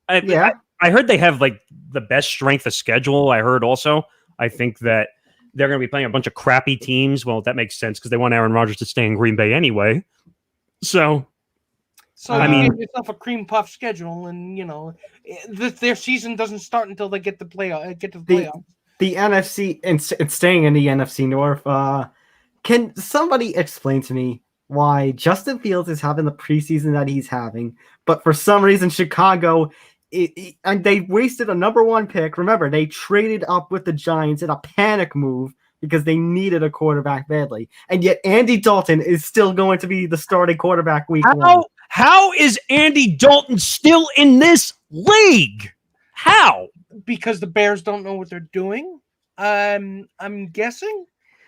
Yeah. I heard they have, like, the best strength of schedule. I heard also. I think that they're going to be playing a bunch of crappy teams. Well, that makes sense because they want Aaron Rodgers to stay in Green Bay anyway. So I mean, give yourself a cream puff schedule, and their season doesn't start until they get to the playoffs. The NFC and staying in the NFC North. Can somebody explain to me why Justin Fields is having the preseason that he's having, but for some reason Chicago? And they wasted a number 1 pick. Remember, they traded up with the Giants in a panic move because they needed a quarterback badly. And yet Andy Dalton is still going to be the starting quarterback week 1. How is Andy Dalton still in this league? How? Because the Bears don't know what they're doing. I'm guessing.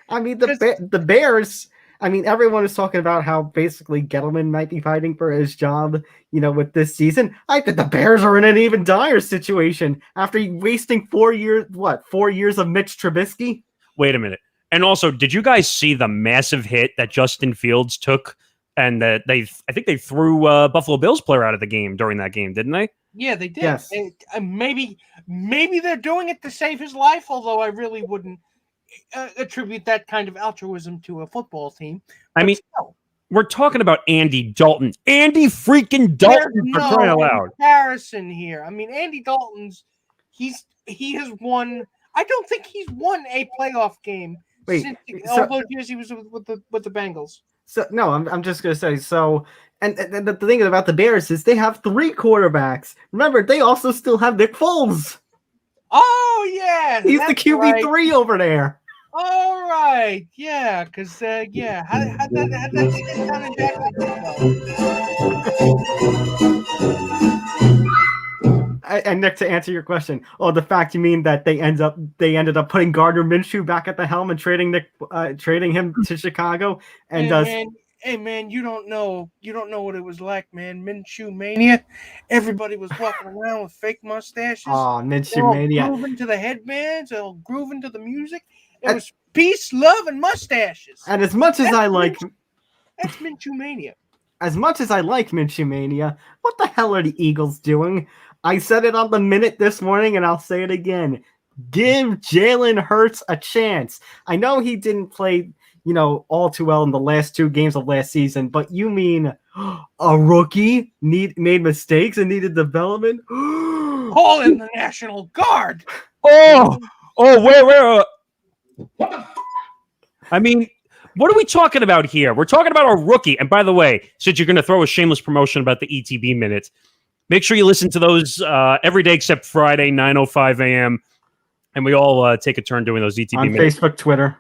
I mean, the Bears... I mean, everyone is talking about how basically Gettleman might be fighting for his job, with this season. I think the Bears are in an even dire situation after wasting 4 years. What, 4 years of Mitch Trubisky? Wait a minute. And also, did you guys see the massive hit that Justin Fields took? And that I think they threw a Buffalo Bills player out of the game during that game, didn't they? Yeah, they did. Yes. Maybe they're doing it to save his life, although I really wouldn't attribute that kind of altruism to a football team. I mean, we're talking about Andy Dalton. Andy freaking Dalton, for crying out loud. Comparison here. I mean, Andy Dalton's he has won. I don't think he's won a playoff game since all those years he was with the Bengals. So no, I'm just gonna say so. And the thing about the Bears is they have 3 quarterbacks. Remember, they also still have Nick Foles. Oh yeah, he's the QB3 over there. All right, yeah, because how that down in Jacksonville? And Nick, to answer your question, the fact you mean that they ended up putting Gardner Minshew back at the helm and trading him to Chicago, and Hey man, you don't know what it was like, man. Minshew mania. Everybody was walking around with fake mustaches. Oh, Minshew mania. Grooving to the headbands, all grooving to the music. It was peace, love, and mustaches. And as much as I like, that's Minshew mania. As much as I like Minshew mania, what the hell are the Eagles doing? I said it on the minute this morning, and I'll say it again. Give Jalen Hurts a chance. I know he didn't play, all too well in the last 2 games of last season, but you mean a rookie made mistakes and needed development? Call in the National Guard. Where? What the? I mean, what are we talking about here? We're talking about a rookie. And by the way, since you're going to throw a shameless promotion about the ETB minutes, make sure you listen to those every day except Friday, 9:05 a.m. And we all take a turn doing those ETB on minutes. Facebook, Twitter.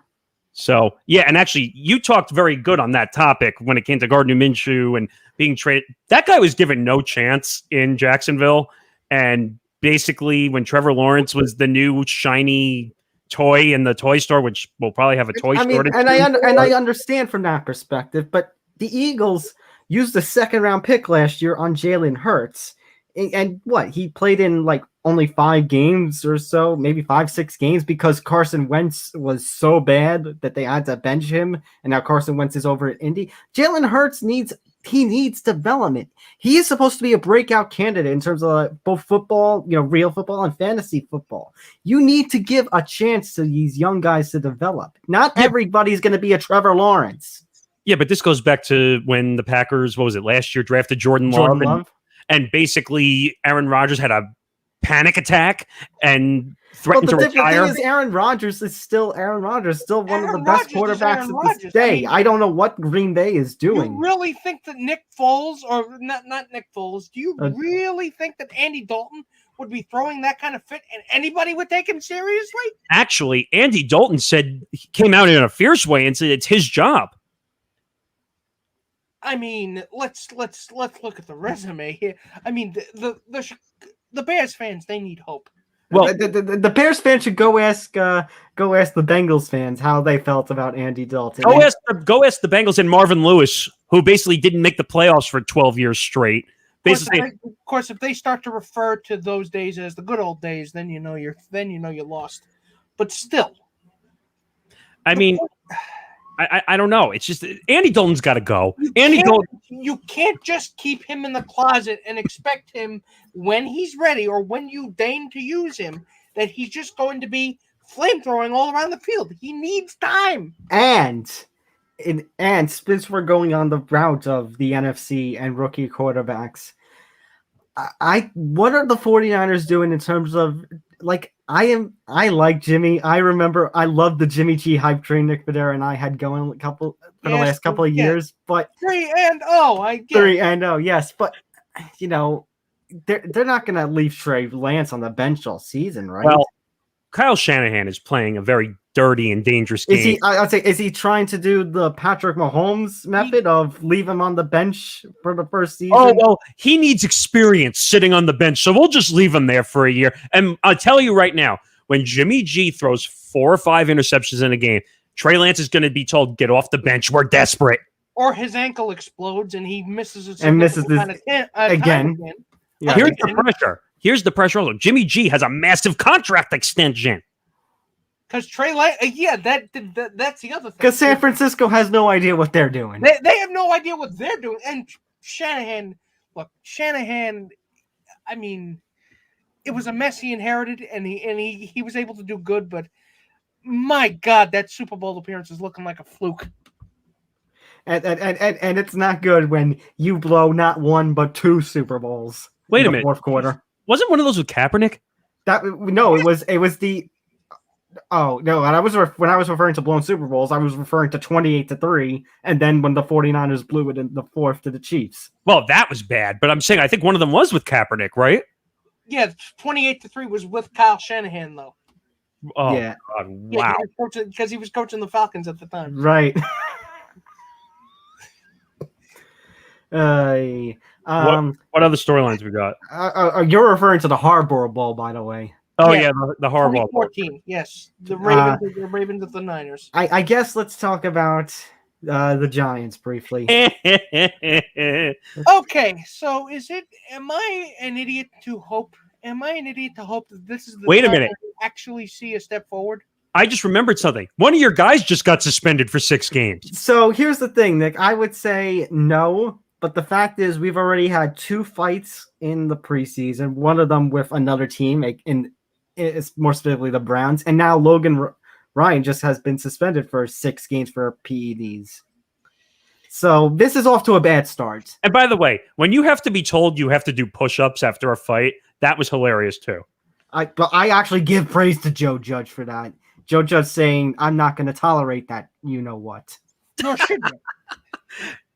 So, yeah, and actually, you talked very good on that topic when it came to Gardner Minshew and being traded. That guy was given no chance in Jacksonville. And basically, when Trevor Lawrence was the new shiny toy in the toy store, which will probably have a toy store. I understand from that perspective, but the Eagles used a second-round pick last year on Jalen Hurts. And what? He played in like only 5 games or so, maybe 5-6 games, because Carson Wentz was so bad that they had to bench him, and now Carson Wentz is over at Indy. Jalen Hurts needs development. He is supposed to be a breakout candidate in terms of both football, real football and fantasy football. You need to give a chance to these young guys to develop. Not everybody's going to be a Trevor Lawrence. Yeah, but this goes back to when the Packers, what was it, last year, drafted Jordan Love. And basically Aaron Rodgers had a panic attack and threatened to retire. The thing is, Aaron Rodgers is still Aaron Rodgers, still one of the best quarterbacks of this day. I don't know what Green Bay is doing. You really think that Nick Foles, or not Nick Foles, do you really think that Andy Dalton would be throwing that kind of fit and anybody would take him seriously? Actually, Andy Dalton he came out in a fierce way and said it's his job. I mean, let's look at the resume here. I mean, the Bears fans, they need hope. Well, the Bears fans should go ask the Bengals fans how they felt about Andy Dalton. Go ask the Bengals and Marvin Lewis, who basically didn't make the playoffs for 12 years straight. Of course, if they start to refer to those days as the good old days, then you know you're lost. But still, I mean, I don't know. It's just Andy Dalton's got to go. You can't just keep him in the closet and expect him when he's ready or when you deign to use him that he's just going to be flamethrowing all around the field. He needs time. And since we're going on the route of the NFC and rookie quarterbacks, what are the 49ers doing in terms of I like Jimmy. I remember I loved the Jimmy G hype train Nick Federa and I had going the last couple of years. But 3-0, yes. But they're not gonna leave Trey Lance on the bench all season, right? Well, Kyle Shanahan is playing a very dirty and dangerous game. Is he trying to do the Patrick Mahomes method of leave him on the bench for the first season? Oh, well, he needs experience sitting on the bench, so we'll just leave him there for a year. And I'll tell you right now, when Jimmy G throws 4 or 5 interceptions in a game, Trey Lance is going to be told, get off the bench. We're desperate. Or his ankle explodes and he misses it. And misses this again. Yeah. Here's the pressure also. Jimmy G has a massive contract extension. Because Trey Lance, that's the other thing. Because San Francisco has no idea what they're doing. They have no idea what they're doing. And Shanahan, I mean, it was a mess he inherited, and he was able to do good, but my God, that Super Bowl appearance is looking like a fluke. And it's not good when you blow not 1 but 2 Super Bowls. Wait a minute, fourth quarter. Wasn't one of those with Kaepernick? It was the. Oh no! And when I was referring to blown Super Bowls, I was referring to 28-3, and then when the 49ers blew it in the 4th to the Chiefs. Well, that was bad, but I'm saying I think one of them was with Kaepernick, right? Yeah, 28-3 was with Kyle Shanahan, though. Oh, yeah. God, wow! Because he was coaching the Falcons at the time, right? What other storylines we got? You're referring to the Harbaugh Bowl, by the way. Oh yeah, the Harbaugh Bowl. 2014, yes, the Ravens of the Niners. I guess let's talk about the Giants briefly. Okay, so am I an idiot to hope that this is the Wait a minute. Actually see a step forward? I just remembered something. One of your guys just got suspended for 6 games. So here's the thing, Nick. I would say no, but the fact is we've already had 2 fights in the preseason, one of them with another team, it's more specifically the Browns, and now Logan Ryan just has been suspended for 6 games for PEDs. So this is off to a bad start. And by the way, when you have to be told you have to do push-ups after a fight, that was hilarious too. But I actually give praise to Joe Judge for that. Joe Judge saying, I'm not going to tolerate that, you know what. Nor should you.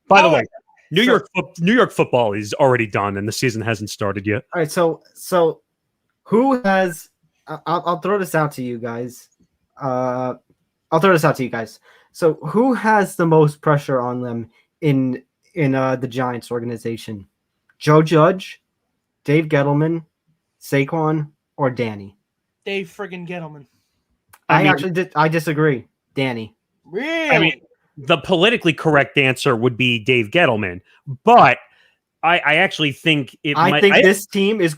By the way, New York football is already done and the season hasn't started yet. All right, so who has... I'll throw this out to you guys. I'll throw this out to you guys. So who has the most pressure on them in the Giants organization? Joe Judge, Dave Gettleman, Saquon, or Danny? Dave friggin' Gettleman. I disagree. Danny. Really? I mean, the politically correct answer would be Dave Gettleman, but I actually think this team's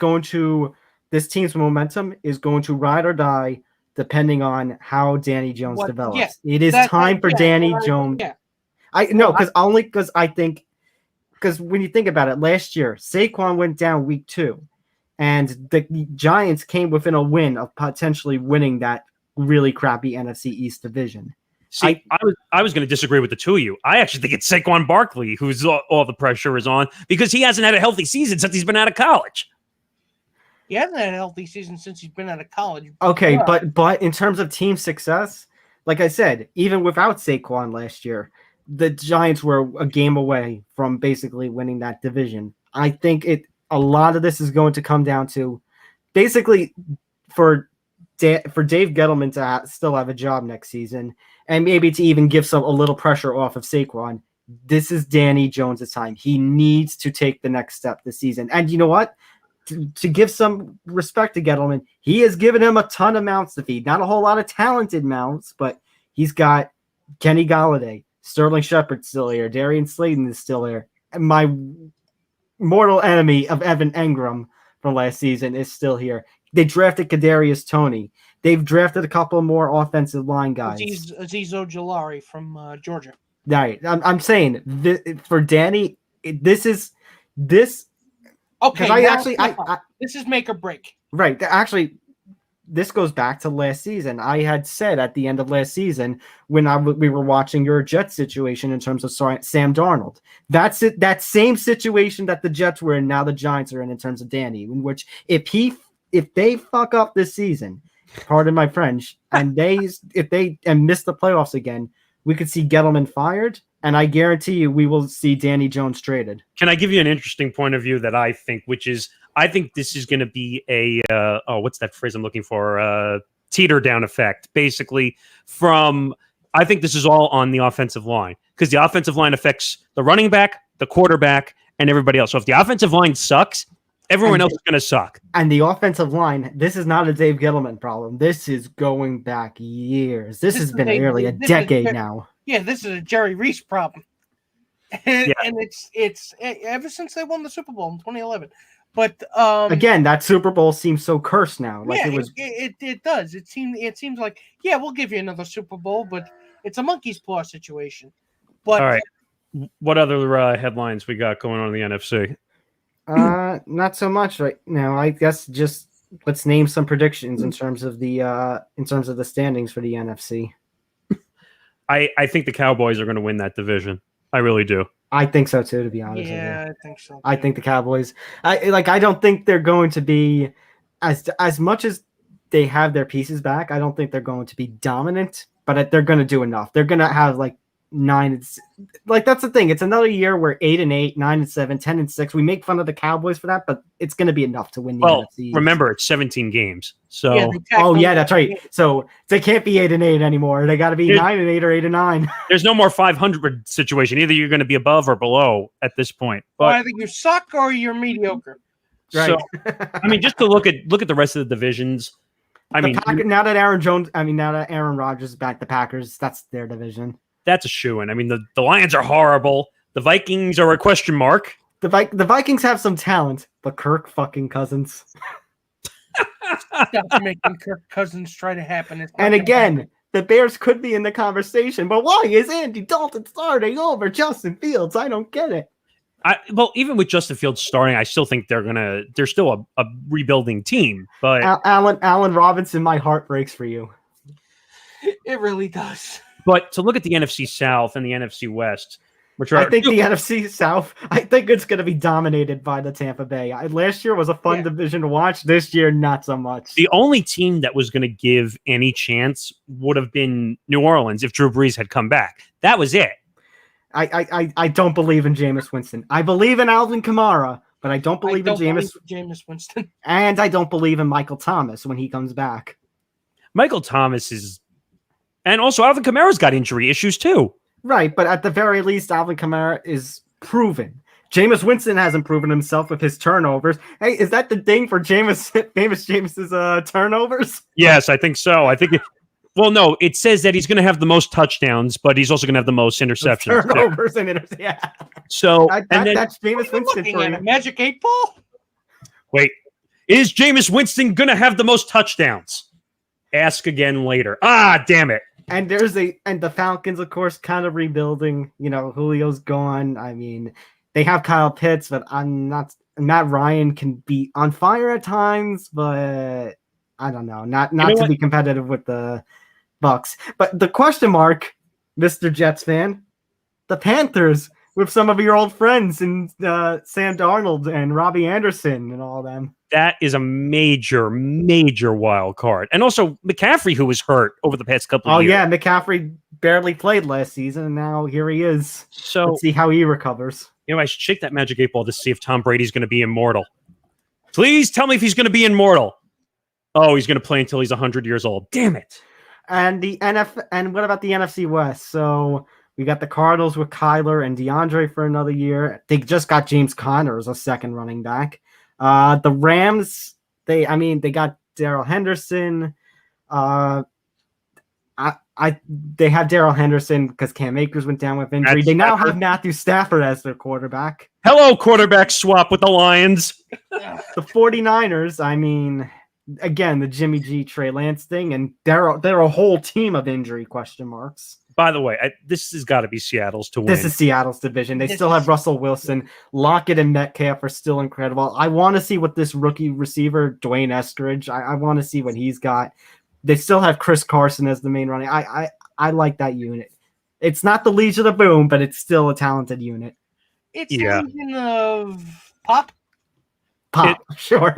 momentum is going to ride or die depending on how Danny Jones develops. Yeah, it is time for Danny Jones. Yeah. Because when you think about it, last year Saquon went down week 2, and the Giants came within a win of potentially winning that really crappy NFC East division. See, I was going to disagree with the two of you. I actually think it's Saquon Barkley who's all the pressure is on because he hasn't had a healthy season since he's been out of college. He hasn't had a healthy season since he's been out of college. Okay, but in terms of team success, like I said, even without Saquon last year, the Giants were a game away from basically winning that division. I think a lot of this is going to come down to basically for Dave Gettleman to still have a job next season, and maybe to even give a little pressure off of Saquon. This is Danny Jones' time. He needs to take the next step this season. And you know what? To give some respect to Gettleman, he has given him a ton of mounts to feed. Not a whole lot of talented mounts, but he's got Kenny Galladay, Sterling Shepard's still here, Darian Slayton is still there, and my mortal enemy of Evan Engram from last season is still here. They drafted Kadarius Toney. They've drafted a couple more offensive line guys. Azeez Ojulari from Georgia. Right. I'm saying for Danny, this. Okay. This is make or break. Right. Actually, this goes back to last season. I had said at the end of last season when we were watching your Jets situation in terms of Sam Darnold. That's it. That same situation that the Jets were in. Now the Giants are in terms of Danny, in which if they fuck up this season, pardon my French, and miss the playoffs again, we could see Gettleman fired, and I guarantee you we will see Danny Jones traded. Can I give you an interesting point of view that I think, which is I think this is going to be a what's that phrase I'm looking for? Teeter down effect, basically. I think this is all on the offensive line because the offensive line affects the running back, the quarterback, and everybody else. So if the offensive line sucks, everyone else is going to suck. And the offensive line, this is not a Dave Gettleman problem. This is going back years. This has been nearly a decade now. Yeah, this is a Jerry Reese problem. And it's ever since they won the Super Bowl in 2011. But again, that Super Bowl seems so cursed now. Like it does. It seems like we'll give you another Super Bowl, but it's a monkey's paw situation. But all right, what other headlines we got going on in the NFC? Not so much right now. I guess just let's name some predictions in terms of the standings for the NFC. I think the Cowboys are going to win that division. I really do. I think so too, to be honest. Yeah, I think so. I think the Cowboys. I don't think they're going to be as much as they have their pieces back. I don't think they're going to be dominant, but they're going to do enough. They're going to have 9. That's the thing. It's another year where 8-8, 9-7, 10-6. We make fun of the Cowboys for that, but it's going to be enough to win the NFC. Remember, it's 17 games. So that's right. So they can't be 8-8 anymore. They got to be 9-8 or 8-9. There's no more 500 situation. Either you're going to be above or below at this point. But either you suck or you're mediocre. Right. So, just to look at the rest of the divisions. Now that Aaron Rodgers is back, the Packers, that's their division. That's a shoo-in. The Lions are horrible. The Vikings are a question mark. The Vikings have some talent, but Kirk fucking Cousins. Stop making Kirk Cousins try to happen. And again, the Bears could be in the conversation, but why is Andy Dalton starting over Justin Fields? I don't get it. Even with Justin Fields starting, I still think they're still a rebuilding team. But Allen Robinson, my heart breaks for you. It really does. But to look at the NFC South and the NFC West, I think the NFC South, I think it's going to be dominated by the Tampa Bay. Last year was a fun division to watch. This year, not so much. The only team that was going to give any chance would have been New Orleans if Drew Brees had come back. That was it. I don't believe in Jameis Winston. I believe in Alvin Kamara, but I don't believe in Jameis Winston. And I don't believe in Michael Thomas when he comes back. Michael Thomas is... And also, Alvin Kamara's got injury issues too. Right, but at the very least, Alvin Kamara is proven. Jameis Winston hasn't proven himself with his turnovers. Hey, is that the thing for famous Jameis's turnovers? Yes, I think so. I think well, no, it says that he's going to have the most touchdowns, but he's also going to have the most interceptions. Turnovers and interceptions. Yeah. So, that's Jameis Winston Looking for at you. a magic 8-ball. wait, is Jameis Winston going to have the most touchdowns? Ask again later. Ah, damn it. And the Falcons, of course, kind of rebuilding. You know, Julio's gone. I mean, they have Kyle Pitts, but Matt Ryan can be on fire at times, but I don't know. Not to be competitive with the Bucks. But the question mark, Mr. Jets fan, the Panthers with some of your old friends and Sam Darnold and Robbie Anderson and all them. That is a major, major wild card. And also McCaffrey, who was hurt over the past couple of years. Oh, yeah, McCaffrey barely played last season, and now here he is. So let's see how he recovers. You know, I should shake that magic 8-ball to see if Tom Brady's going to be immortal. Please tell me if he's going to be immortal. Oh, he's going to play until he's 100 years old. Damn it. And what about the NFC West? So we got the Cardinals with Kyler and DeAndre for another year. They just got James Conner as a second running back. The Rams, they got Darrell Henderson. They have Darrell Henderson because Cam Akers went down with injury. They now have Matthew Stafford as their quarterback. Hello, quarterback swap with the Lions. The 49ers, I mean, again, the Jimmy G, Trey Lance thing, and they're a whole team of injury question marks. By the way, this has got to be Seattle's to win. This is Seattle's division. They still have Russell Wilson. Lockett and Metcalf are still incredible. I want to see what this rookie receiver, Dwayne Eskridge, I want to see what he's got. They still have Chris Carson as the main running. I like that unit. It's not the Legion of Boom, but it's still a talented unit. It's Legion of Pop. Sure.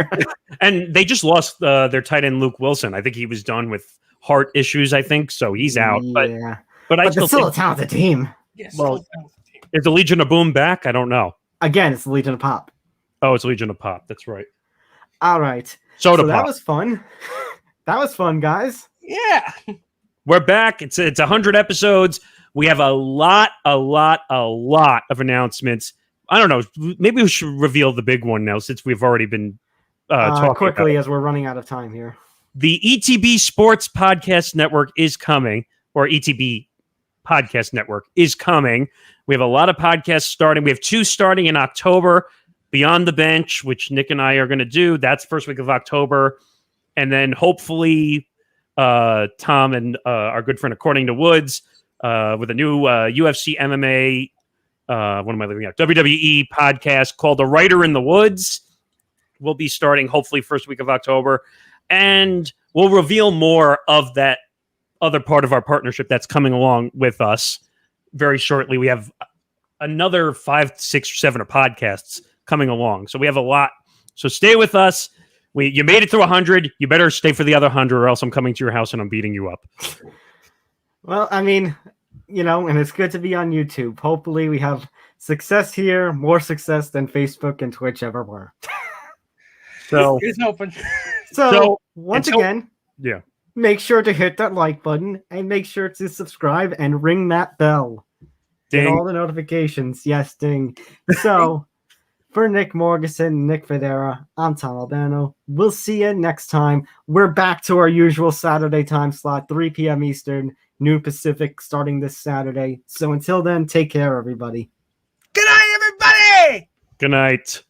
And they just lost their tight end Luke Wilson. I think he was done with heart issues, I think, so he's out. Yeah. But it's still a talented team. Yes. Well, is the Legion of Boom back? I don't know. Again, it's the Legion of Pop. Oh, it's Legion of Pop. That's right. All right. So that was fun. That was fun, guys. Yeah. We're back. It's 100 episodes. We have a lot of announcements. I don't know. Maybe we should reveal the big one now since we've already been talking quickly about as we're running out of time here. The ETB Sports Podcast Network is coming, or ETB Podcast Network is coming. We have a lot of podcasts starting. We have 2 starting in October. Beyond the Bench, which Nick and I are going to do. That's first week of October. And then hopefully Tom and our good friend According to Woods with a new UFC MMA, what am I leaving out? WWE podcast called The Writer in the Woods. We'll be starting hopefully first week of October. And we'll reveal more of that other part of our partnership that's coming along with us very shortly. We have another 5, 6, or 7 podcasts coming along. So we have a lot. So stay with us. You made it through 100. You better stay for the other 100 or else I'm coming to your house and I'm beating you up. Well, I mean, and it's good to be on YouTube. Hopefully we have success here, more success than Facebook and Twitch ever were. So it's open. So once again, make sure to hit that like button and make sure to subscribe and ring that bell. Ding. Get all the notifications. Yes, ding. So for Nick Morgeson, Nick Federa, I'm Tom Albano. We'll see you next time. We're back to our usual Saturday time slot, 3 p.m. Eastern, noon Pacific, starting this Saturday. So until then, take care, everybody. Good night, everybody. Good night.